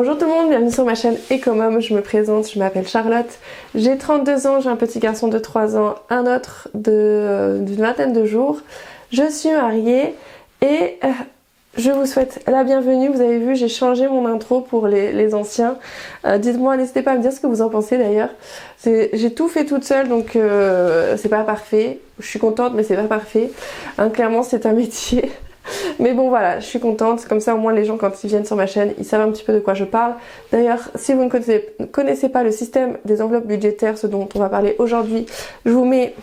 Bonjour tout le monde, bienvenue sur ma chaîne Ecomom, je me présente, je m'appelle Charlotte, j'ai 32 ans, j'ai un petit garçon de 3 ans, un autre d'une vingtaine de jours, je suis mariée et je vous souhaite la bienvenue. Vous avez vu, j'ai changé mon intro pour les anciens, dites-moi, n'hésitez pas à me dire ce que vous en pensez d'ailleurs. J'ai tout fait toute seule donc c'est pas parfait, je suis contente mais c'est pas parfait, hein, clairement c'est un métier. Mais bon voilà, je suis contente, comme ça au moins les gens quand ils viennent sur ma chaîne, ils savent un petit peu de quoi je parle. D'ailleurs, si vous ne connaissez pas le système des enveloppes budgétaires, ce dont on va parler aujourd'hui, je vous mets,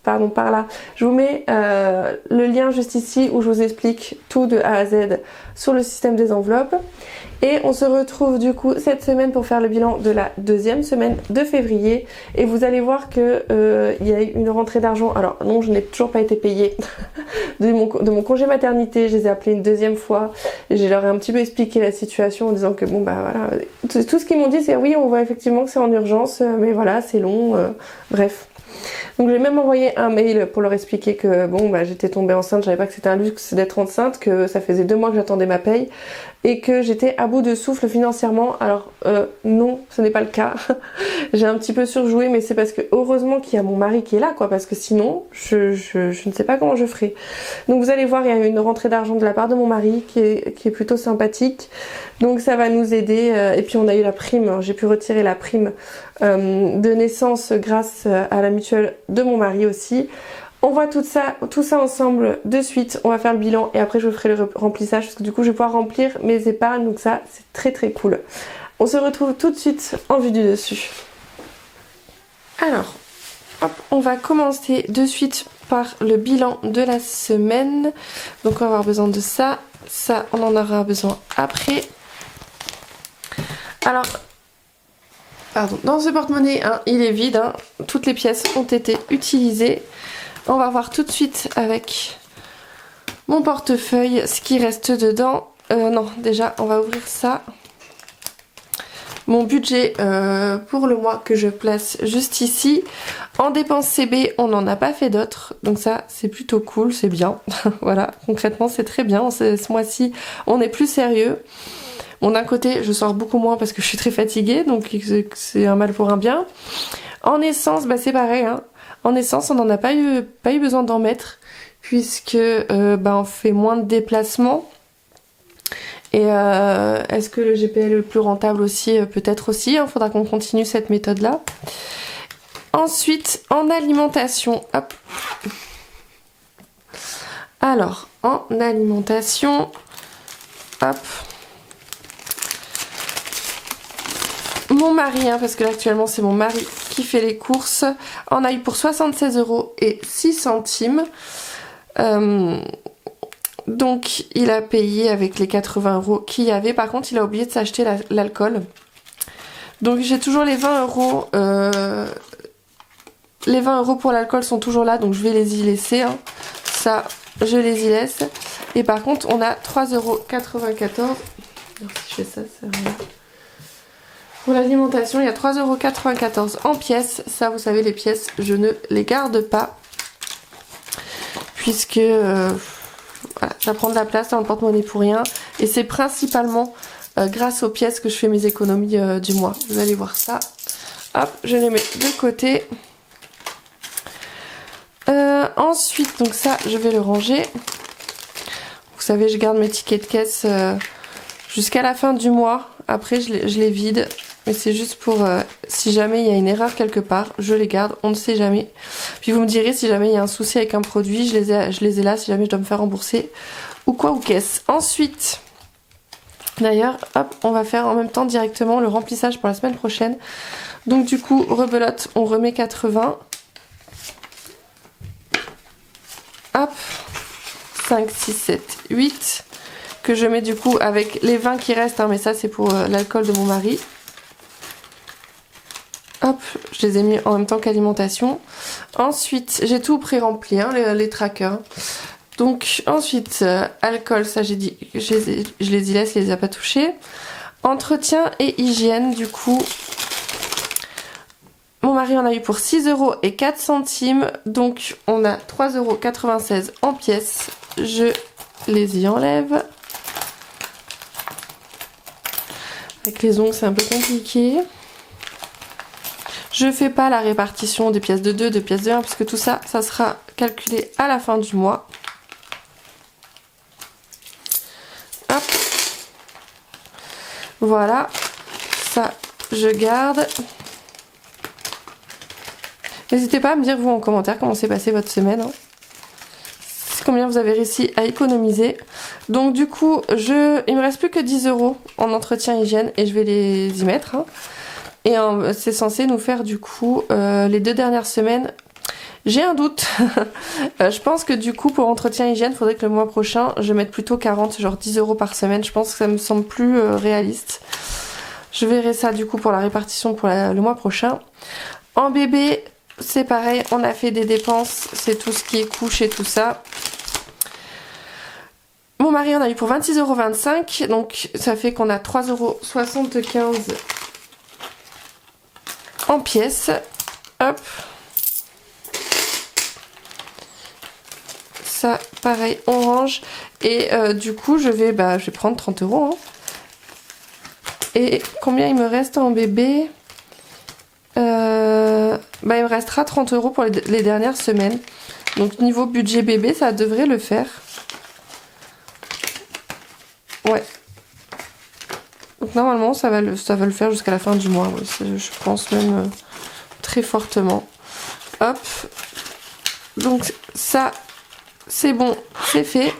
par là, je vous mets le lien juste ici où je vous explique tout de A à Z sur le système des enveloppes. Et on se retrouve du coup cette semaine pour faire le bilan de la deuxième semaine de février. Et vous allez voir que il y a eu une rentrée d'argent. Alors non, je n'ai toujours pas été payée de mon congé maternité. Je les ai appelés une deuxième fois. Et je leur ai un petit peu expliqué la situation en disant que bon bah voilà. Tout ce qu'ils m'ont dit c'est oui, on voit effectivement que c'est en urgence, mais voilà, c'est long, bref. Donc j'ai même envoyé un mail pour leur expliquer que bon bah j'étais tombée enceinte, je savais pas que c'était un luxe d'être enceinte, que ça faisait 2 mois que j'attendais ma paye et que j'étais à bout de souffle financièrement. Alors non, ce n'est pas le cas. J'ai un petit peu surjoué, mais c'est parce que heureusement qu'il y a mon mari qui est là quoi, parce que sinon je ne sais pas comment je ferais. Donc vous allez voir, il y a une rentrée d'argent de la part de mon mari qui est plutôt sympathique. Donc ça va nous aider et puis on a eu la prime, j'ai pu retirer la prime de naissance grâce à la mutuelle de mon mari aussi. On voit tout ça ensemble de suite, on va faire le bilan et après je vous ferai le remplissage parce que du coup je vais pouvoir remplir mes épargnes, donc ça c'est très très cool. On se retrouve tout de suite en vue du dessus. Alors, hop, on va commencer de suite par le bilan de la semaine. Donc on va avoir besoin de ça, ça on en aura besoin après. Alors, pardon, dans ce porte-monnaie, hein, il est vide, hein, toutes les pièces ont été utilisées. On va voir tout de suite avec mon portefeuille ce qui reste dedans. Non, déjà, on va ouvrir ça. Mon budget pour le mois que je place juste ici. En dépenses CB, on n'en a pas fait d'autres. Donc ça, c'est plutôt cool, c'est bien. Voilà, concrètement, c'est très bien. Ce mois-ci, on est plus sérieux. Bon, d'un côté, je sors beaucoup moins parce que je suis très fatiguée, donc c'est un mal pour un bien. En essence, bah c'est pareil, hein. En essence, on n'en a pas eu besoin d'en mettre, puisque on fait moins de déplacements. Et est-ce que le GPL est le plus rentable aussi? Peut-être aussi, hein, faudra qu'on continue cette méthode-là. Ensuite, en alimentation, hop. Alors, en alimentation, hop. Mon mari, hein, parce que là actuellement c'est mon mari qui fait les courses, en a eu pour 76,06 €. Donc il a payé avec les 80 € qu'il y avait. Par contre il a oublié de s'acheter l'alcool. Donc j'ai toujours les 20 €. Les 20 € pour l'alcool sont toujours là, donc je vais les y laisser. Hein. Ça, je les y laisse. Et par contre on a 3,94 €. Alors si je fais ça, ça va. Pour l'alimentation, il y a 3,94 € en pièces. Ça, vous savez, les pièces, je ne les garde pas. Puisque voilà, ça prend de la place dans le porte-monnaie pour rien. Et c'est principalement grâce aux pièces que je fais mes économies du mois. Vous allez voir ça. Hop, je les mets de côté. Ensuite, donc ça, je vais le ranger. Vous savez, je garde mes tickets de caisse jusqu'à la fin du mois. Après, je les vide. Mais c'est juste pour si jamais il y a une erreur quelque part, je les garde, on ne sait jamais. Puis vous me direz si jamais il y a un souci avec un produit, je les ai là si jamais je dois me faire rembourser ou quoi ou qu'est-ce. Ensuite, d'ailleurs, hop, on va faire en même temps directement le remplissage pour la semaine prochaine. Donc du coup, rebelote, on remet 80. Hop, 5, 6, 7, 8. Que je mets du coup avec les 20 qui restent, hein, mais ça c'est pour l'alcool de mon mari. Hop, je les ai mis en même temps qu'alimentation. Ensuite, j'ai tout pré-rempli, hein, les trackers. Donc ensuite, alcool, ça j'ai dit, je les y laisse, je les ai pas touchés. Entretien et hygiène, du coup, mon mari en a eu pour 6,04 €. Donc on a 3,96 € en pièces. Je les y enlève. Avec les ongles, c'est un peu compliqué. Je fais pas la répartition des pièces de 2, de pièces de 1, parce que tout ça, ça sera calculé à la fin du mois. Hop. Voilà. Ça, je garde. N'hésitez pas à me dire, vous, en commentaire, comment s'est passée votre semaine. Hein. Combien vous avez réussi à économiser. Donc du coup, il me reste plus que 10 € en entretien hygiène et je vais les y mettre. Hein. Et c'est censé nous faire du coup les 2 dernières semaines. J'ai un doute. Je pense que du coup pour entretien hygiène, il faudrait que le mois prochain, je mette plutôt 40, genre 10 € par semaine. Je pense que ça me semble plus réaliste. Je verrai ça du coup pour la répartition pour le mois prochain. En bébé, c'est pareil, on a fait des dépenses, c'est tout ce qui est couche et tout ça. Mon mari en a eu pour 26,25 €, donc ça fait qu'on a 3,75 € en pièces. Hop. Ça, pareil, on range. Et du coup, je vais prendre 30 €. Hein. Et combien il me reste en bébé? Il me restera 30 € pour les dernières semaines. Donc niveau budget bébé, ça devrait le faire. Ouais. Donc normalement, ça va le faire jusqu'à la fin du mois. Ouais, je pense même très fortement. Hop. Donc ça, c'est bon, c'est fait.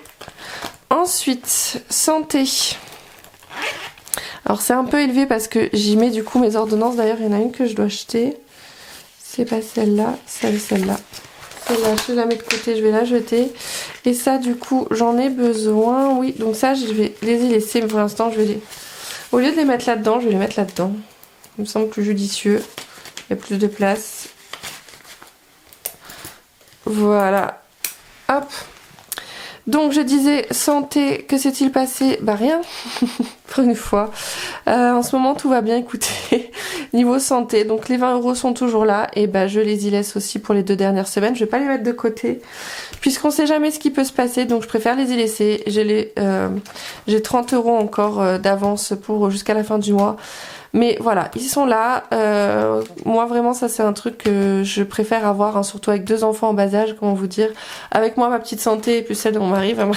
Ensuite, santé. Alors c'est un peu élevé parce que j'y mets du coup mes ordonnances. D'ailleurs, il y en a une que je dois acheter. C'est pas celle-là, celle-là. Celle-là, je la mets de côté, je vais la jeter. Et ça, du coup, j'en ai besoin. Oui, donc ça, je vais les y laisser. Mais pour l'instant, je vais les... Au lieu de les mettre là-dedans, je vais les mettre là-dedans. Ça me semble plus judicieux. Il y a plus de place. Voilà. Hop. Donc je disais santé, que s'est-il passé? Bah rien, pour une fois. En ce moment tout va bien, écoutez, niveau santé. Donc les 20 € sont toujours là et je les y laisse aussi pour les 2 dernières semaines. Je vais pas les mettre de côté puisqu'on sait jamais ce qui peut se passer, donc je préfère les y laisser. J'ai 30 € encore d'avance pour jusqu'à la fin du mois. Mais voilà, ils sont là. Moi vraiment ça c'est un truc que je préfère avoir, hein, surtout avec 2 enfants en bas âge, comment vous dire. Avec moi ma petite santé et plus celle de mon mari, enfin,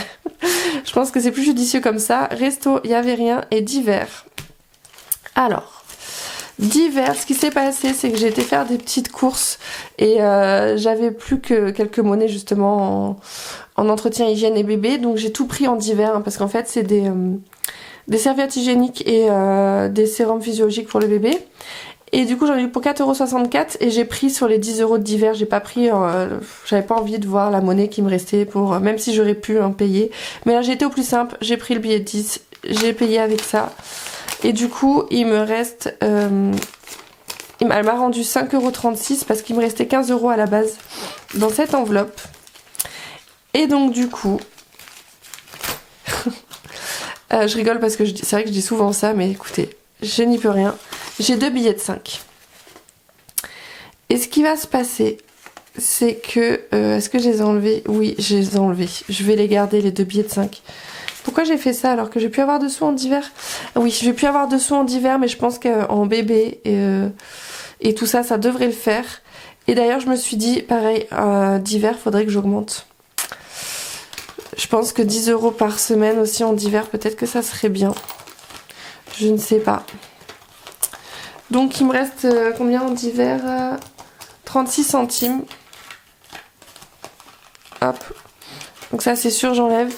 je pense que c'est plus judicieux comme ça. Resto, il n'y avait rien. Et d'hiver. Alors, d'hiver, ce qui s'est passé c'est que j'ai été faire des petites courses et j'avais plus que quelques monnaies justement en entretien hygiène et bébé. Donc j'ai tout pris en d'hiver, hein, parce qu'en fait c'est des serviettes hygiéniques et des sérums physiologiques pour le bébé. Et du coup j'en ai eu pour 4,64 € et j'ai pris sur les 10 € d'hiver. J'ai pas pris, j'avais pas envie de voir la monnaie qui me restait pour, même si j'aurais pu payer. Mais là j'ai été au plus simple, j'ai pris le billet de 10, j'ai payé avec ça. Et du coup il me reste, elle m'a rendu 5,36 € parce qu'il me restait 15 € à la base dans cette enveloppe. Et donc du coup... je rigole parce que c'est vrai que je dis souvent ça, mais écoutez, je n'y peux rien. J'ai 2 billets de 5. Et ce qui va se passer, c'est que... est-ce que je les ai enlevés? Oui, je les ai enlevés. Je vais les garder, les 2 billets de 5. Pourquoi j'ai fait ça alors que j'ai pu avoir de sous en d'hiver? Oui, je vais plus avoir de sous en d'hiver, mais je pense qu'en bébé et tout ça, ça devrait le faire. Et d'ailleurs, je me suis dit, pareil, d'hiver, faudrait que j'augmente. Je pense que 10 € par semaine aussi en d'hiver, peut-être que ça serait bien. Je ne sais pas. Donc il me reste combien en d'hiver? 36 centimes. Hop. Donc ça c'est sûr, j'enlève.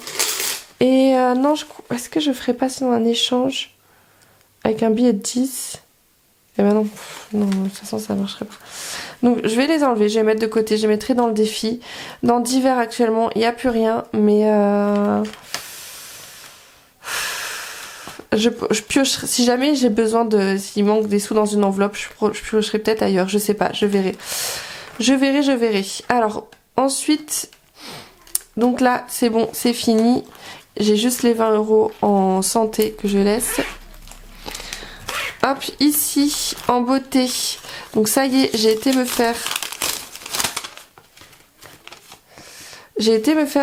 Et non, est-ce que je ferais pas sinon un échange avec un billet de 10? Eh ben non, non, de toute façon ça marcherait pas. Donc je vais les enlever, je vais les mettre de côté, je les mettrai dans le défi. Dans d'hiver actuellement, il n'y a plus rien, mais je piocherai, si jamais j'ai besoin de, s'il manque des sous dans une enveloppe, je piocherai peut-être ailleurs, je sais pas, je verrai. Je verrai. Alors ensuite, donc là c'est bon, c'est fini. J'ai juste les 20 € en santé que je laisse. Hop, ici, en beauté. Donc ça y est, j'ai été me faire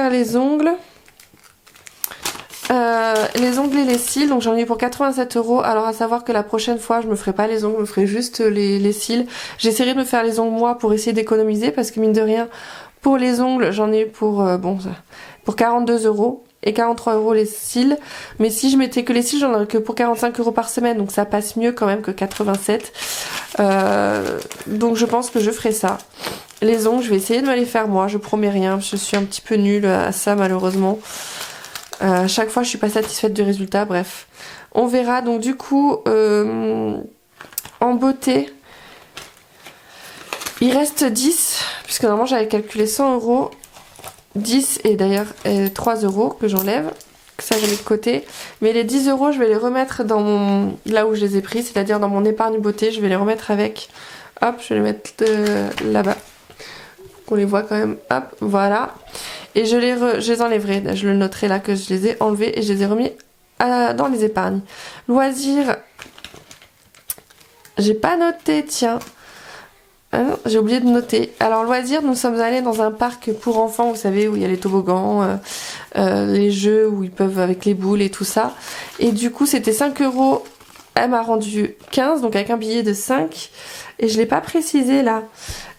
les ongles. Les ongles et les cils, donc j'en ai eu pour 87 €. Alors à savoir que la prochaine fois je me ferai pas les ongles, je me ferai juste les cils. J'essaierai de me faire les ongles moi pour essayer d'économiser parce que mine de rien pour les ongles j'en ai eu pour pour 42 € et 43 € les cils. Mais si je mettais que les cils j'en aurais que pour 45 € par semaine, donc ça passe mieux quand même que 87. Donc je pense que je ferai ça. Les ongles je vais essayer de me les faire moi, je promets rien, je suis un petit peu nulle à ça malheureusement. Chaque fois je suis pas satisfaite du résultat, bref. On verra. Donc du coup en beauté il reste 10, puisque normalement j'avais calculé 100 €. 10 et d'ailleurs 3 € que j'enlève, que ça je mets de côté. Mais les 10 € je vais les remettre dans mon... là où je les ai pris, c'est-à-dire dans mon épargne beauté. Je vais les remettre avec, hop, je vais les mettre là-bas, qu'on les voit quand même, hop, voilà. Et je les enlèverai, je le noterai là que je les ai enlevés et je les ai remis dans les épargnes. Loisirs, j'ai pas noté, tiens. Ah non, j'ai oublié de noter. Alors loisirs, nous sommes allés dans un parc pour enfants, vous savez, où il y a les toboggans, les jeux où ils peuvent avec les boules et tout ça. Et du coup c'était 5 €, elle m'a rendu 15, donc avec un billet de 5. Et je l'ai pas précisé là.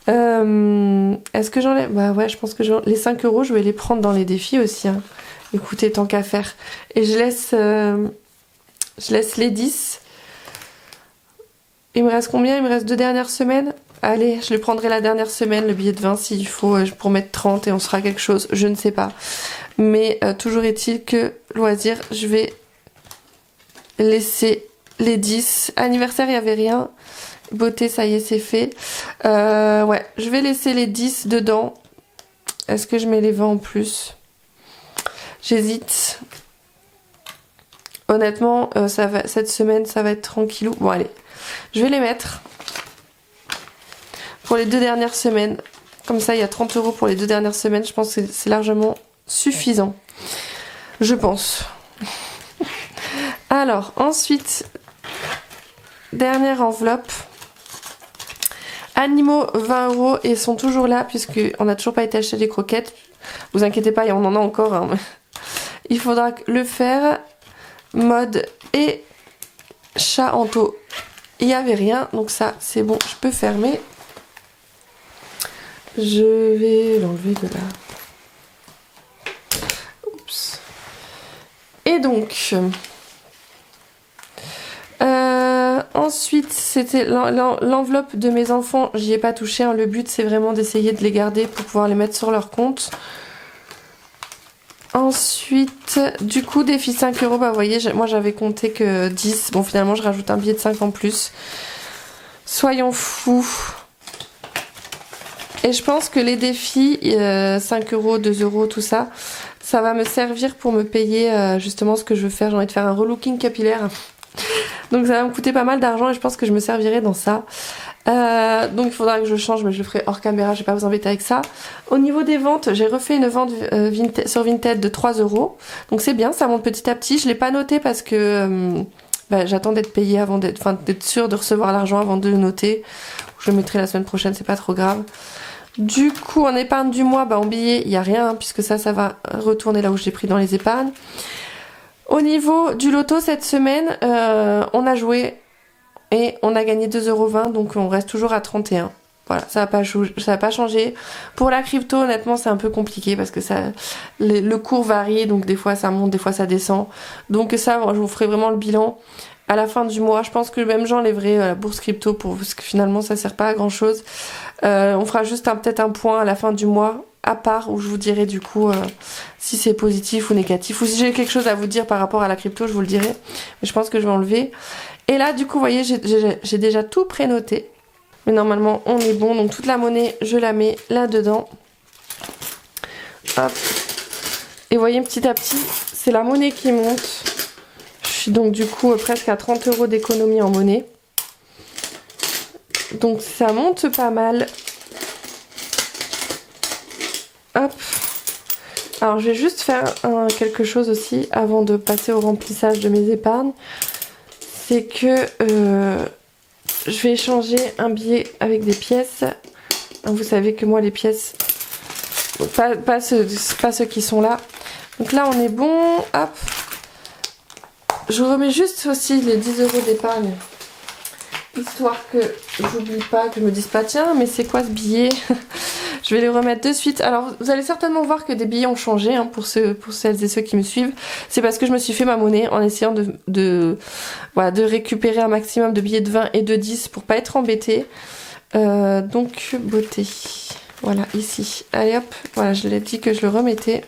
Est-ce que j'enlève? Bah ouais, je pense que les 5 € je vais les prendre dans les défis aussi, hein. Écoutez, tant qu'à faire. Et je laisse les 10. Il me reste combien? Il me reste 2 dernières semaines. Allez, je les prendrai la dernière semaine, le billet de 20 s'il faut, pour mettre 30 et on sera quelque chose, je ne sais pas. Mais toujours est-il que loisir, je vais laisser les 10. Anniversaire, il n'y avait rien. Beauté, ça y est, c'est fait. Ouais, je vais laisser les 10 dedans. Est-ce que je mets les 20 en plus? J'hésite. Honnêtement, cette semaine, ça va être tranquillou. Bon, allez, je vais les mettre pour les 2 dernières semaines. Comme ça, il y a 30 € pour les 2 dernières semaines. Je pense que c'est largement suffisant. Je pense. Alors, ensuite, dernière enveloppe. Animaux, 20 € et sont toujours là puisqu'on n'a toujours pas été acheter des croquettes. Vous inquiétez pas, on en a encore. Hein. Il faudra le faire. Mode et chat en taux. Il n'y avait rien, donc ça c'est bon, je peux fermer. Je vais l'enlever de là. Oups. Et donc, ensuite c'était l'enveloppe de mes enfants, j'y ai pas touché, hein. Le but c'est vraiment d'essayer de les garder pour pouvoir les mettre sur leur compte. Ensuite, du coup, défi 5 €, bah vous voyez, moi j'avais compté que 10. Bon, finalement, je rajoute un billet de 5 en plus. Soyons fous. Et je pense que les défis, 5 €, 2 €, tout ça, ça va me servir pour me payer justement ce que je veux faire. J'ai envie de faire un relooking capillaire. Donc ça va me coûter pas mal d'argent et je pense que je me servirai dans ça. Donc il faudra que je change, mais je le ferai hors caméra, je vais pas vous embêter avec ça. Au niveau des ventes, j'ai refait une vente sur Vinted de 3 €. Donc c'est bien, ça monte petit à petit. Je l'ai pas noté parce que j'attends d'être payée avant d'être sûre de recevoir l'argent avant de le noter. Je le mettrai la semaine prochaine, c'est pas trop grave. Du coup, en épargne du mois, en billet, il n'y a rien, hein, puisque ça va retourner là où je l'ai pris dans les épargnes. Au niveau du loto, cette semaine, on a joué et on a gagné 2,20 €, donc on reste toujours à 31. Voilà, ça va pas changé. Pour la crypto, honnêtement, c'est un peu compliqué parce que le cours varie, donc des fois ça monte, des fois ça descend. Donc ça, je vous ferai vraiment le bilan à la fin du mois. Je pense que même j'enlèverai la bourse crypto parce que finalement ça sert pas à grand chose. On fera juste peut-être un point à la fin du mois à part où je vous dirai du coup si c'est positif ou négatif, ou si j'ai quelque chose à vous dire par rapport à la crypto, je vous le dirai. Mais je pense que je vais enlever. Et là du coup vous voyez, j'ai déjà tout prénoté. Mais normalement on est bon, donc toute la monnaie je la mets là dedans. Hop. Et vous voyez petit à petit c'est la monnaie qui monte. Je suis donc du coup presque à 30 € d'économie en monnaie. Donc ça monte pas mal. Hop. Alors je vais juste faire quelque chose aussi avant de passer au remplissage de mes épargnes. C'est que je vais échanger un billet avec des pièces. Vous savez que moi les pièces, pas ceux qui sont là. Donc là on est bon. Hop. Je remets juste aussi les 10 € d'épargne. Histoire que j'oublie pas, que je me dise pas tiens mais c'est quoi ce billet. Je vais les remettre de suite. Alors vous allez certainement voir que des billets ont changé hein, pour celles et ceux qui me suivent. C'est parce que je me suis fait ma monnaie en essayant de récupérer un maximum de billets de 20 et de 10 pour pas être embêtée. Donc beauté. Voilà ici. Allez hop, voilà je l'ai dit que je le remettais.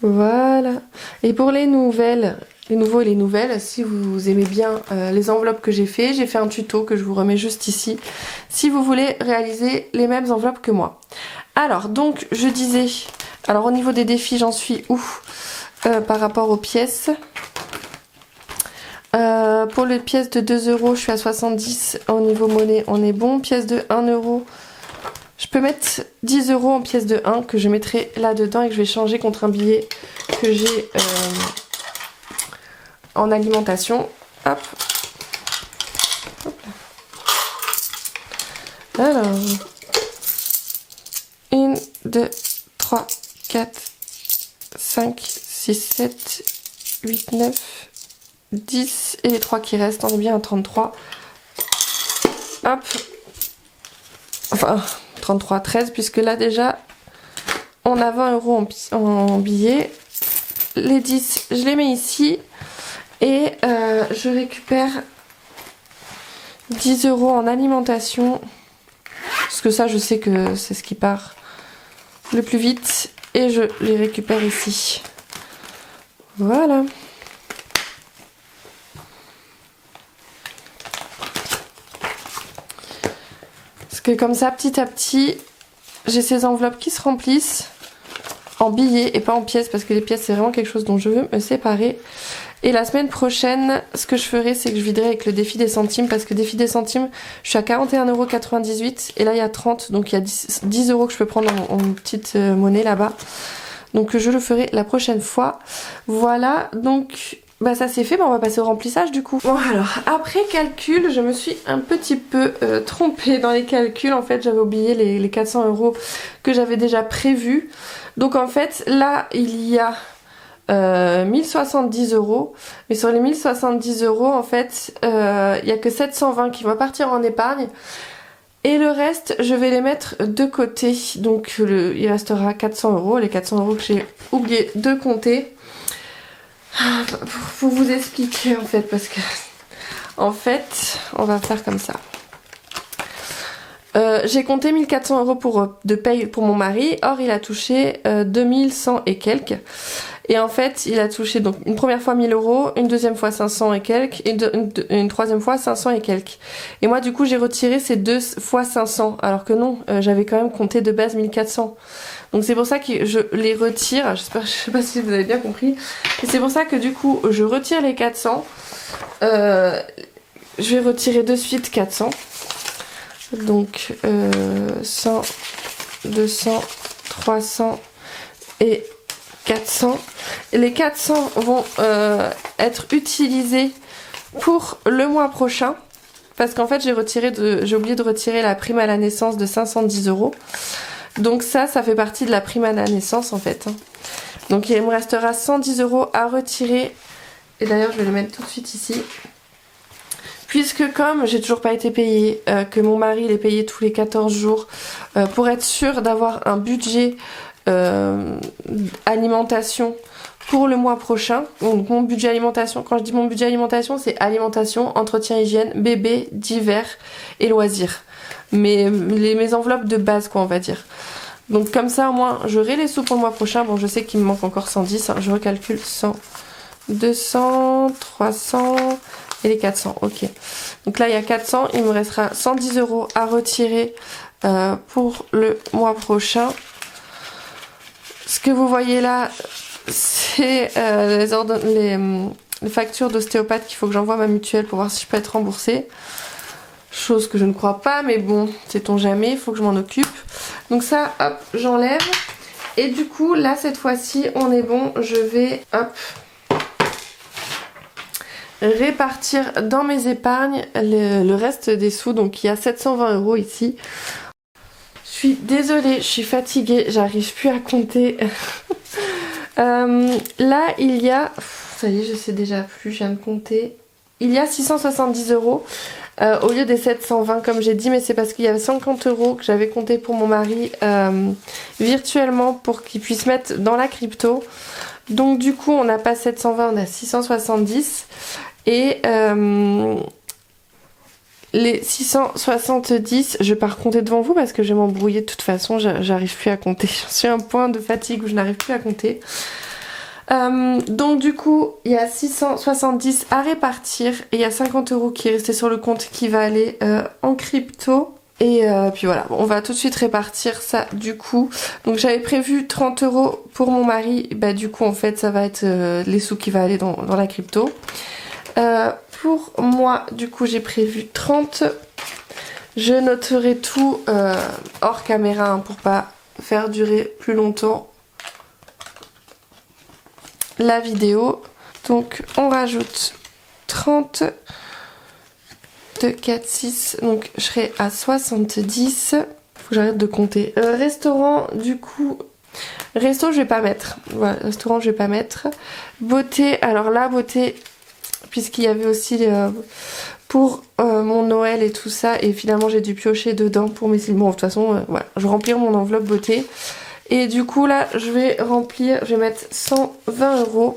Voilà. Et pour les nouvelles, les nouveaux et les nouvelles, si vous aimez bien les enveloppes que j'ai fait un tuto que je vous remets juste ici. Si vous voulez réaliser les mêmes enveloppes que moi. Alors, donc, je disais, alors au niveau des défis, j'en suis où par rapport aux pièces. Pour les pièces de 2 €, je suis à 70. Au niveau monnaie, on est bon. Pièces de 1 €. Je peux mettre 10 € en pièces de 1 que je mettrai là-dedans et que je vais changer contre un billet que j'ai en alimentation. Hop. Hop là. Alors. 1, 2, 3, 4, 5, 6, 7, 8, 9, 10 et les 3 qui restent. On est bien à 33. Hop. Enfin... 33, 13 puisque là déjà on a 20 € en billets. Les 10 je les mets ici et je récupère 10 € en alimentation parce que ça je sais que c'est ce qui part le plus vite et je les récupère ici. Voilà. Parce que comme ça, petit à petit, j'ai ces enveloppes qui se remplissent en billets et pas en pièces. Parce que les pièces, c'est vraiment quelque chose dont je veux me séparer. Et la semaine prochaine, ce que je ferai, c'est que je viderai avec le défi des centimes. Parce que défi des centimes, je suis à 41,98 € et là, il y a 30. Donc, il y a 10 € que je peux prendre en petite monnaie là-bas. Donc, je le ferai la prochaine fois. Voilà, donc... Bah ça c'est fait, on va passer au remplissage du coup. Bon alors, après calcul, je me suis un petit peu trompée dans les calculs. En fait, j'avais oublié les 400 € que j'avais déjà prévus. Donc en fait, là, il y a 1070 €. Mais sur les 1070 €, en fait, il n'y a que 720 qui vont partir en épargne. Et le reste, je vais les mettre de côté. Donc il restera 400 €, les 400 € que j'ai oublié de compter. Pour vous expliquer en fait, parce que en fait on va faire comme ça. J'ai compté 1400 € de paye pour mon mari. Or il a touché 2100 et quelques. Et en fait il a touché donc une première fois 1000 €, une deuxième fois 500 et quelques, et une troisième fois 500 et quelques. Et moi du coup j'ai retiré ces 2 fois 500. Alors que non, j'avais quand même compté de base 1400. Donc c'est pour ça que je les retire. Je sais pas si vous avez bien compris. Et c'est pour ça que du coup je retire les 400. Je vais retirer de suite 400. Donc 100, 200, 300 et 400. Et les 400 vont être utilisés pour le mois prochain. Parce qu'en fait j'ai oublié de retirer la prime à la naissance de 510 €. Donc ça fait partie de la prime à la naissance en fait. Donc il me restera 110 € à retirer. Et d'ailleurs je vais le mettre tout de suite ici. Puisque comme j'ai toujours pas été payée, que mon mari il est payé tous les 14 jours, pour être sûr d'avoir un budget alimentation pour le mois prochain. Donc mon budget alimentation, quand je dis mon budget alimentation, c'est alimentation, entretien hygiène, bébé, divers et loisirs. Mes enveloppes de base quoi on va dire. Donc comme ça au moins j'aurai les sous pour le mois prochain. Bon je sais qu'il me manque encore 110, hein. Je recalcule 100, 200, 300 et les 400, ok. Donc là il y a 400, il me restera 110 € à retirer pour le mois prochain. Ce que vous voyez là c'est les factures d'ostéopathe qu'il faut que j'envoie à ma mutuelle pour voir si je peux être remboursée. Chose que je ne crois pas, mais bon, sait-on jamais, il faut que je m'en occupe. Donc ça, hop, j'enlève. Et du coup, là, cette fois-ci, on est bon. Je vais, hop, répartir dans mes épargnes le reste des sous. Donc il y a 720 € ici. Je suis désolée, je suis fatiguée, j'arrive plus à compter. Là il y a, ça y est je sais déjà plus, je viens de compter, il y a 670 € au lieu des 720 comme j'ai dit, mais c'est parce qu'il y avait 50 € que j'avais compté pour mon mari virtuellement pour qu'il puisse mettre dans la crypto. Donc du coup on n'a pas 720, on a 670 et les 670, je vais pas recompter devant vous parce que je vais m'embrouiller de toute façon, j'arrive plus à compter. Je suis à un point de fatigue où je n'arrive plus à compter. Donc du coup, il y a 670 à répartir et il y a 50 € qui est resté sur le compte qui va aller en crypto. Et puis voilà, on va tout de suite répartir ça du coup. Donc j'avais prévu 30 € pour mon mari, bah du coup en fait ça va être les sous qui va aller dans la crypto. Pour moi du coup j'ai prévu 30. Je noterai tout hors caméra hein, pour pas faire durer plus longtemps la vidéo. Donc on rajoute 30, 2, 4, 6, donc je serai à 70. Faut que j'arrête de compter. Restaurant du coup, resto je vais pas mettre. Voilà, restaurant je vais pas mettre. Beauté, alors la beauté, puisqu'il y avait aussi pour mon Noël et tout ça, et finalement j'ai dû piocher dedans pour mes cils. Bon de toute façon, voilà, je vais remplir mon enveloppe beauté. Et du coup là je vais remplir, je vais mettre 120 €.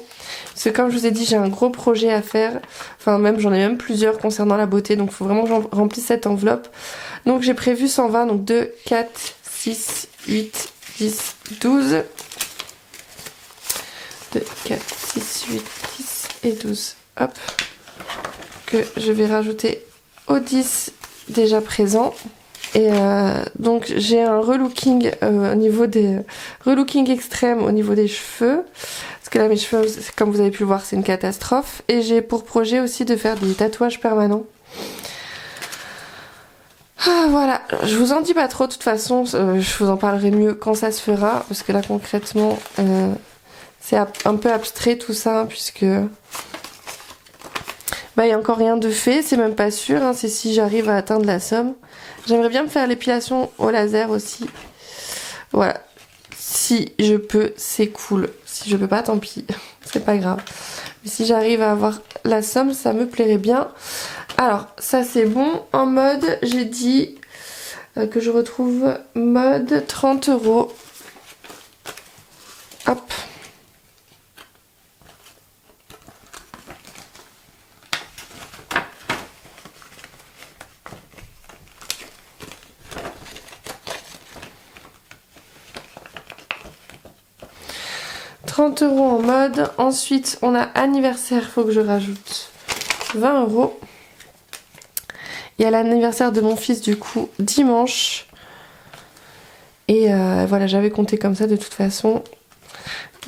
Parce que comme je vous ai dit j'ai un gros projet à faire. Enfin même j'en ai même plusieurs concernant la beauté. Donc il faut vraiment que j'en remplisse cette enveloppe. Donc j'ai prévu 120. Donc 2, 4, 6, 8, 10, 12. 2, 4, 6, 8, 10 et 12. Hop. Que je vais rajouter au 10 déjà présent. Et donc j'ai un relooking au niveau des relooking extrême au niveau des cheveux parce que là mes cheveux comme vous avez pu le voir c'est une catastrophe et j'ai pour projet aussi de faire des tatouages permanents. Ah, voilà, je vous en dis pas trop de toute façon, je vous en parlerai mieux quand ça se fera parce que là concrètement c'est un peu abstrait tout ça hein, puisque bah, il n'y a encore rien de fait, c'est même pas sûr, hein, c'est si j'arrive à atteindre la somme. J'aimerais bien me faire l'épilation au laser aussi. Voilà. Si je peux, c'est cool. Si je peux pas, tant pis. C'est pas grave. Mais si j'arrive à avoir la somme, ça me plairait bien. Alors, ça c'est bon. En mode, j'ai dit que je retrouve mode 30 €. Hop. €30 en mode. Ensuite, on a anniversaire, faut que je rajoute 20 €. Il y a l'anniversaire de mon fils du coup dimanche. Et voilà, j'avais compté comme ça de toute façon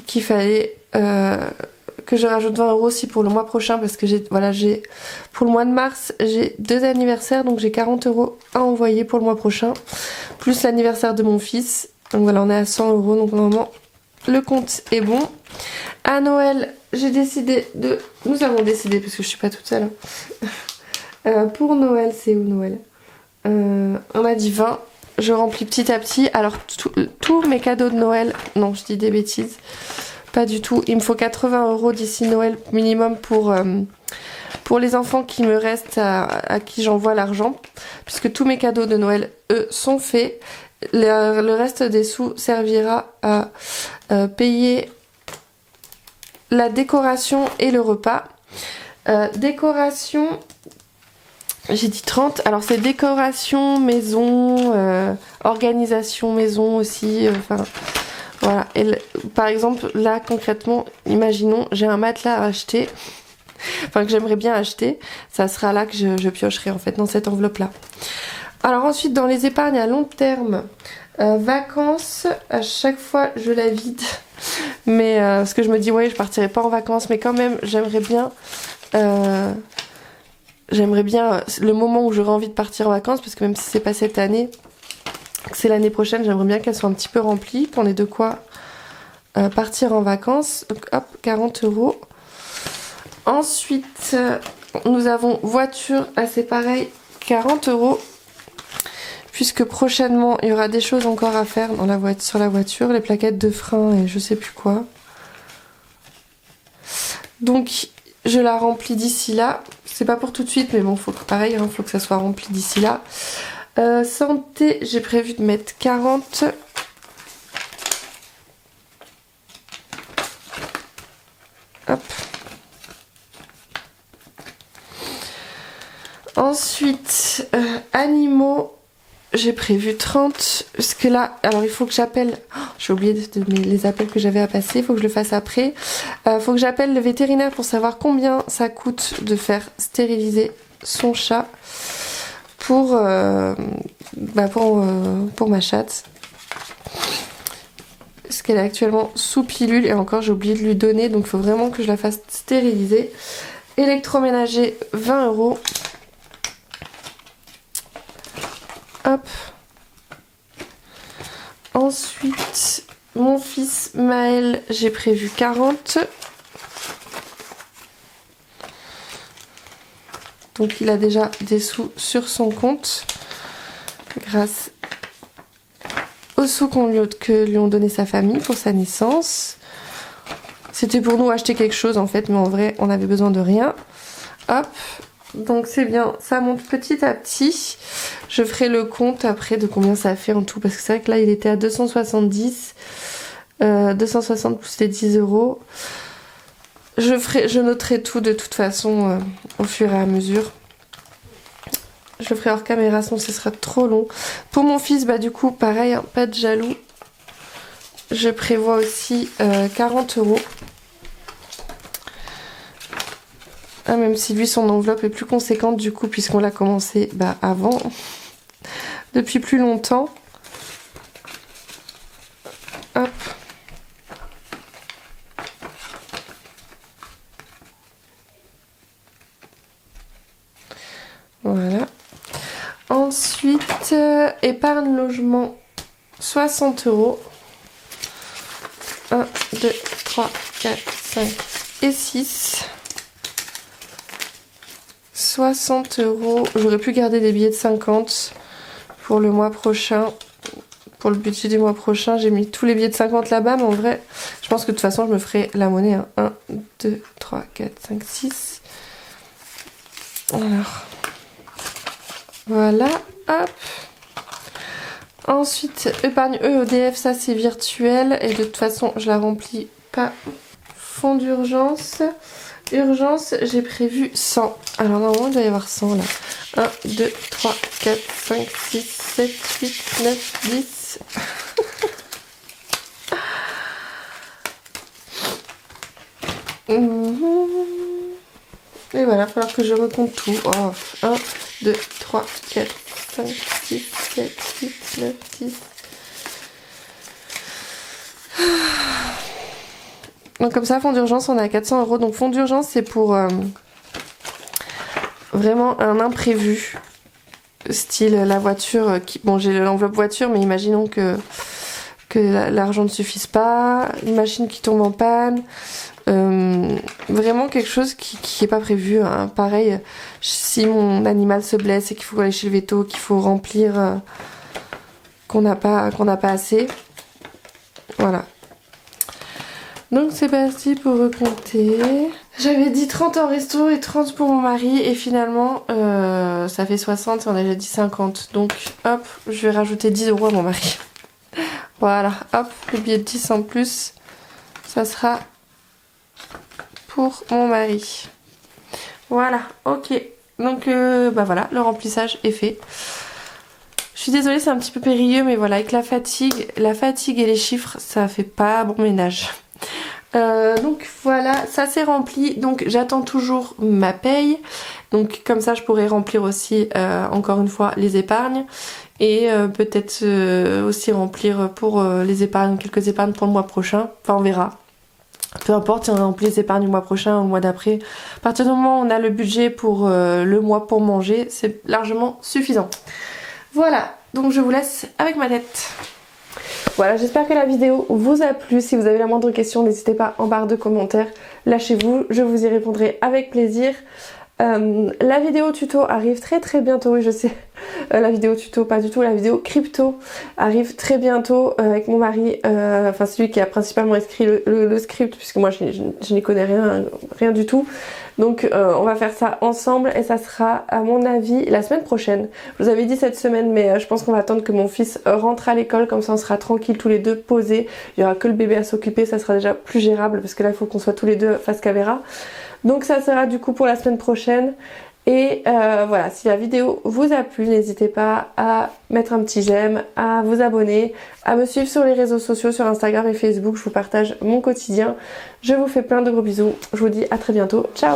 qu'il fallait que je rajoute 20 € aussi pour le mois prochain parce que j'ai pour le mois de mars j'ai 2 anniversaires donc j'ai 40 € à envoyer pour le mois prochain plus l'anniversaire de mon fils. Donc voilà, on est à 100 € donc normalement le compte est bon. À Noël, nous avons décidé, parce que je suis pas toute seule. Pour Noël, c'est où Noël on a dit 20. Je remplis petit à petit. Alors, tous mes cadeaux de Noël, non, je dis des bêtises. Pas du tout. Il me faut 80 € d'ici Noël minimum pour les enfants qui me restent à qui j'envoie l'argent. Puisque tous mes cadeaux de Noël, eux, sont faits. Le reste des sous servira à payer la décoration et le repas. Décoration, j'ai dit 30. Alors c'est décoration maison, organisation maison aussi. Enfin voilà. Et par exemple là concrètement, imaginons j'ai un matelas à acheter. Enfin que j'aimerais bien acheter. Ça sera là que je piocherai en fait dans cette enveloppe là. Alors ensuite dans les épargnes à long terme, vacances, à chaque fois je la vide. Mais parce que je me dis ouais je partirai pas en vacances mais quand même j'aimerais bien le moment où j'aurai envie de partir en vacances parce que même si c'est pas cette année, c'est l'année prochaine, j'aimerais bien qu'elle soit un petit peu remplie, qu'on ait de quoi partir en vacances. Donc hop, 40 €. Ensuite nous avons voiture, là c'est pareil, 40 €. Puisque prochainement, il y aura des choses encore à faire sur la voiture, les plaquettes de frein et je sais plus quoi. Donc je la remplis d'ici là. C'est pas pour tout de suite, mais bon, pareil, hein, faut que ça soit rempli d'ici là. Santé, j'ai prévu de mettre 40. Hop. Ensuite, animaux, j'ai prévu 30. Parce que là, alors il faut que j'appelle... Oh, j'ai oublié les appels que j'avais à passer, il faut que je le fasse après. Il faut que j'appelle le vétérinaire pour savoir combien ça coûte de faire stériliser son chat pour ma chatte. Parce qu'elle est actuellement sous pilule et encore j'ai oublié de lui donner, donc il faut vraiment que je la fasse stériliser. Électroménager, 20 €. Hop. Ensuite, mon fils Maël, j'ai prévu 40. Donc il a déjà des sous sur son compte grâce aux sous que lui ont donné sa famille pour sa naissance. C'était pour nous acheter quelque chose en fait, mais en vrai on avait besoin de rien. Hop, donc c'est bien, ça monte petit à petit. Je ferai le compte après de combien ça fait en tout, parce que c'est vrai que là il était à 270. 260 plus les 10 €. Je noterai tout de toute façon au fur et à mesure. Je le ferai hors caméra, sinon ce sera trop long. Pour mon fils, bah du coup, pareil, hein, pas de jaloux. Je prévois aussi 40 €. Ah, même si lui, son enveloppe est plus conséquente du coup, puisqu'on l'a commencé avant, depuis plus longtemps. Hop. Voilà. Ensuite, épargne logement, 60 €. 1, 2, 3, 4, 5 et 6. 60 €. J'aurais pu garder des billets de 50 pour le mois prochain. Pour le budget du mois prochain, j'ai mis tous les billets de 50 là-bas, mais en vrai, je pense que de toute façon, je me ferai la monnaie. Hein. 1, 2, 3, 4, 5, 6. Alors... Voilà, hop. Ensuite, épargne EDF, ça c'est virtuel. Et de toute façon, je la remplis pas. Fonds d'urgence. Urgence, j'ai prévu 100. Alors normalement, il doit y avoir 100 là. 1, 2, 3, 4, 5, 6, 7, 8, 9, 10. Et voilà, il va falloir que je recompte tout. Oh, 1, 2, 3, 4, 5, 6, 7, 8, 9, 10. Donc comme ça, fonds d'urgence, on est à 400 €. Donc fonds d'urgence, c'est pour vraiment un imprévu. Style la voiture. Bon, j'ai l'enveloppe voiture, mais imaginons que l'argent ne suffise pas. Une machine qui tombe en panne. Vraiment quelque chose qui est pas prévu, hein. Pareil, si mon animal se blesse et qu'il faut aller chez le véto, qu'il faut remplir, qu'on n'a pas assez, voilà. Donc c'est parti pour recompter. J'avais dit 30 en resto et 30 pour mon mari, et finalement ça fait 60 et on a déjà dit 50. Donc hop, je vais rajouter 10 € à mon mari. Voilà, hop, le billet de 10 en plus, ça sera pour mon mari. Voilà, ok. Donc voilà, le remplissage est fait. Je suis désolée, c'est un petit peu périlleux, mais voilà, avec la fatigue et les chiffres, ça fait pas bon ménage. Donc voilà, ça c'est rempli. Donc j'attends toujours ma paye. Donc comme ça je pourrai remplir aussi encore une fois les épargnes. Et peut-être aussi remplir pour les épargnes, quelques épargnes pour le mois prochain. Enfin on verra. Peu importe si on remplit les épargnes du mois prochain ou le mois d'après. À partir du moment où on a le budget pour le mois pour manger, c'est largement suffisant. Voilà, donc je vous laisse avec ma tête. Voilà, j'espère que la vidéo vous a plu. Si vous avez la moindre question, n'hésitez pas en barre de commentaires. Lâchez-vous, je vous y répondrai avec plaisir. La vidéo tuto arrive très bientôt, oui je sais. la vidéo tuto, pas du tout, la vidéo crypto arrive très bientôt avec mon mari, enfin celui qui a principalement écrit le script, puisque moi je n'y connais rien du tout. Donc on va faire ça ensemble et ça sera à mon avis la semaine prochaine. Je vous avais dit cette semaine, mais je pense qu'on va attendre que mon fils rentre à l'école, comme ça on sera tranquille tous les deux posés. Il y aura que le bébé à s'occuper, ça sera déjà plus gérable parce que là il faut qu'on soit tous les deux face caméra. Donc ça sera du coup pour la semaine prochaine. Et voilà, si la vidéo vous a plu, n'hésitez pas à mettre un petit j'aime, à vous abonner, à me suivre sur les réseaux sociaux, sur Instagram et Facebook. Je vous partage mon quotidien. Je vous fais plein de gros bisous. Je vous dis à très bientôt. Ciao!